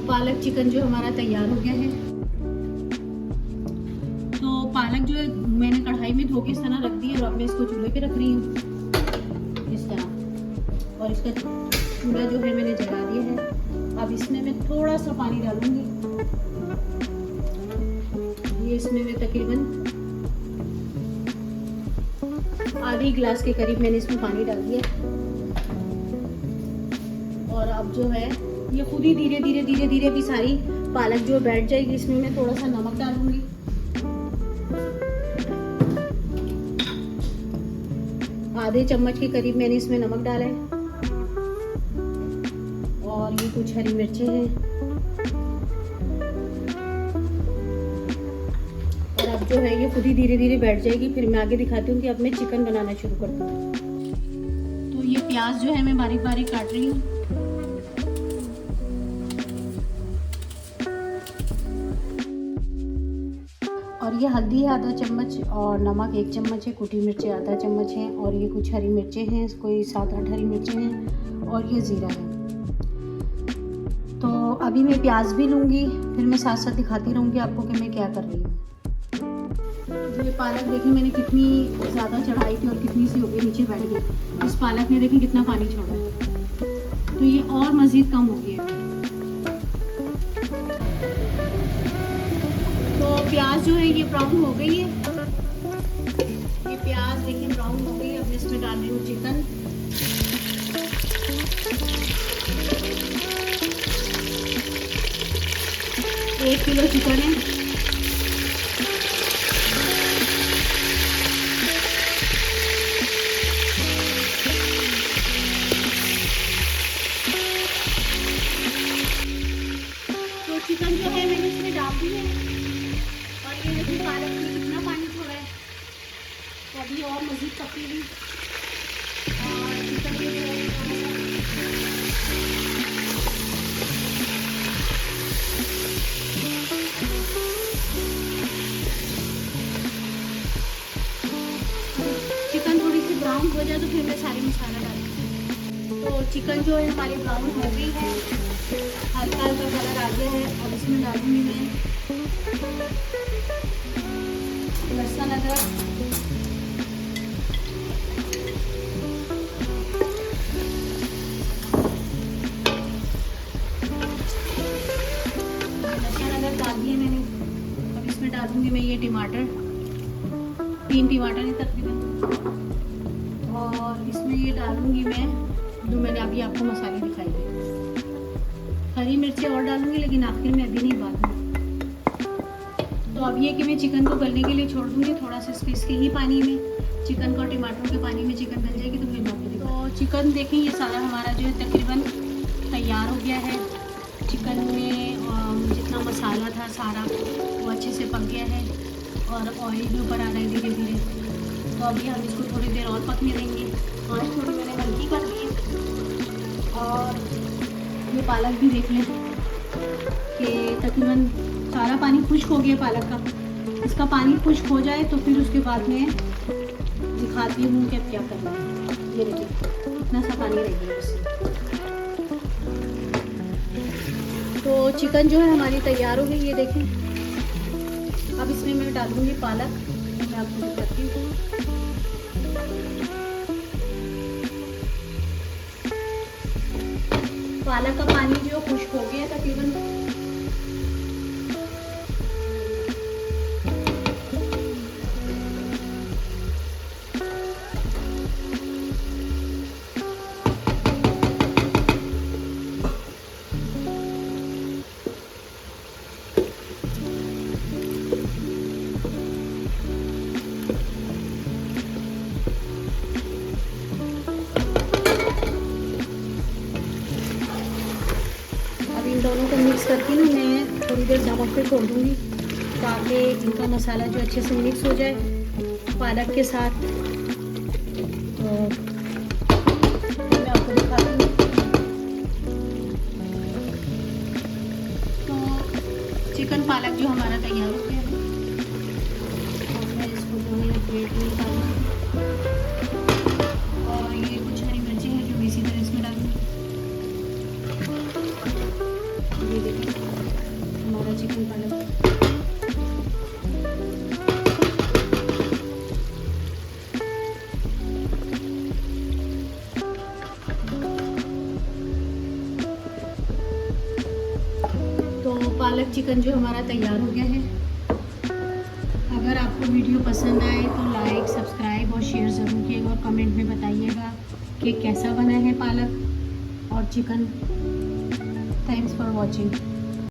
पालक चिकन जो हमारा तैयार हो गया है। तो पालक जो है मैंने कढ़ाई में धो के इस तरह रख दी और अब मैं इसको चूल्हे पे रख रही हूँ इस तरह। और इसका चूल्हा जो है मैंने जला दिया है। अब इसमें मैं थोड़ा सा पानी डालूंगी। ये इसमें मैं तकरीबन आधी गिलास के करीब मैंने इसमें पानी डाल दिया। और अब जो है ये खुद ही धीरे धीरे धीरे धीरे भी सारी पालक जो बैठ जाएगी। इसमें मैं थोड़ा सा नमक डालूंगी। आधे चम्मच के करीब मैंने इसमें नमक डाला है। और ये कुछ हरी मिर्चें हैं। और अब जो है ये खुद ही धीरे धीरे बैठ जाएगी। फिर मैं आगे दिखाती हूँ कि अब मैं चिकन बनाना शुरू करती हूँ। तो ये प्याज जो है मैं बारीक बारीक काट रही हूँ। और ये हल्दी है आधा चम्मच और नमक 1 चम्मच है। कुटी मिर्चें आधा चम्मच है। और ये कुछ हरी मिर्चें हैं, कोई 7-8 हरी मिर्चें हैं। और ये ज़ीरा है। तो अभी मैं प्याज भी लूँगी, फिर मैं साथ साथ दिखाती रहूँगी आपको कि मैं क्या कर रही हूँ। तो ये पालक देखिए मैंने कितनी ज़्यादा चढ़ाई थी और कितनी सी हो गई नीचे बैठ गई। इस पालक ने देखिए कितना पानी छोड़ा है। तो ये और मज़ीद कम हो गया है। तो प्याज जो है ये ब्राउन हो गई है। ये प्याज देखिए ब्राउन हो गई है। अब मैं इसमें डाल रही हूँ चिकन। एक किलो चिकन है। तो चिकन जो है मैंने इसमें डाल दी है। और ये देखिए पालक में कितना पानी छोड़ा है। तो अभी और मज़ीद पकेगी। और चिकन ये जो है चिकन थोड़ी सी ब्राउन हो जाए तो फिर मैं सारे मसाला डालूँगी। तो चिकन जो है हमारी ब्राउन हो गई है, हल्का हल्का कलर आ गया है। और इसमें डालूंगी मैं लहसुन अदरक, डाल दिए मैंने। अब इसमें डालूंगी मैं ये टमाटर, 3 टमाटर है तकरीबन। और इसमें ये डालूंगी मैं जो मैंने अभी आपको मसाले दिखाए थे। हरी मिर्चें और डालूंगी लेकिन आखिर में, अभी नहीं, बाद में। तो अब ये कि मैं चिकन को गलने के लिए छोड़ दूंगी थोड़ा सा इसके ही पानी में। चिकन को टमाटर के पानी में चिकन गल जाएगी तो फिर मैं आपको। तो चिकन देखें ये सारा हमारा जो है तकरीबन तैयार हो गया है। चिकन में जितना मसाला था सारा वो अच्छे से पक गया है। और ऑयल भी ऊपर आ रहा है धीरे धीरे। तो अभी हम इसको थोड़ी देर और पकने देंगे। आँच थोड़ी मैंने हल्की कर दी है। और ये पालक भी देख लें कि तकरीबन सारा पानी खुश्क हो गया पालक का। इसका पानी खुश्क हो जाए तो फिर उसके बाद में दिखाती हूँ कि अब क्या करना है। ये देखिए इतना सा पानी रह गया इसमें। तो चिकन जो है हमारी तैयार हो गई, ये देखें। अब इसमें मैं डालूंगी पालक। मैं आपको दिखाती हूँ। पालक का पानी जो खुश्क हो गया तकरीबन। इन दोनों को मिक्स करके ना मैं थोड़ी देर नमक पे छोड़ दूँगी ताकि इनका मसाला जो अच्छे से मिक्स हो जाए पालक के साथ। तो मैं आपको दिखाती हूँ। तो चिकन पालक जो हमारा तैयार हो गया है। और मैं इसको जो है प्लेट में डालूँगी। और ये कुछ हरी मिर्चें हैं जो इसी तरह इसमें डालूँगी। ये देखिए हमारा चिकन पालक। तो पालक चिकन जो हमारा तैयार हो गया है। अगर आपको वीडियो पसंद आए तो लाइक, सब्सक्राइब और शेयर ज़रूर कीजिएगा और कमेंट में बताइएगा कि कैसा बना है पालक और चिकन। Thanks for watching.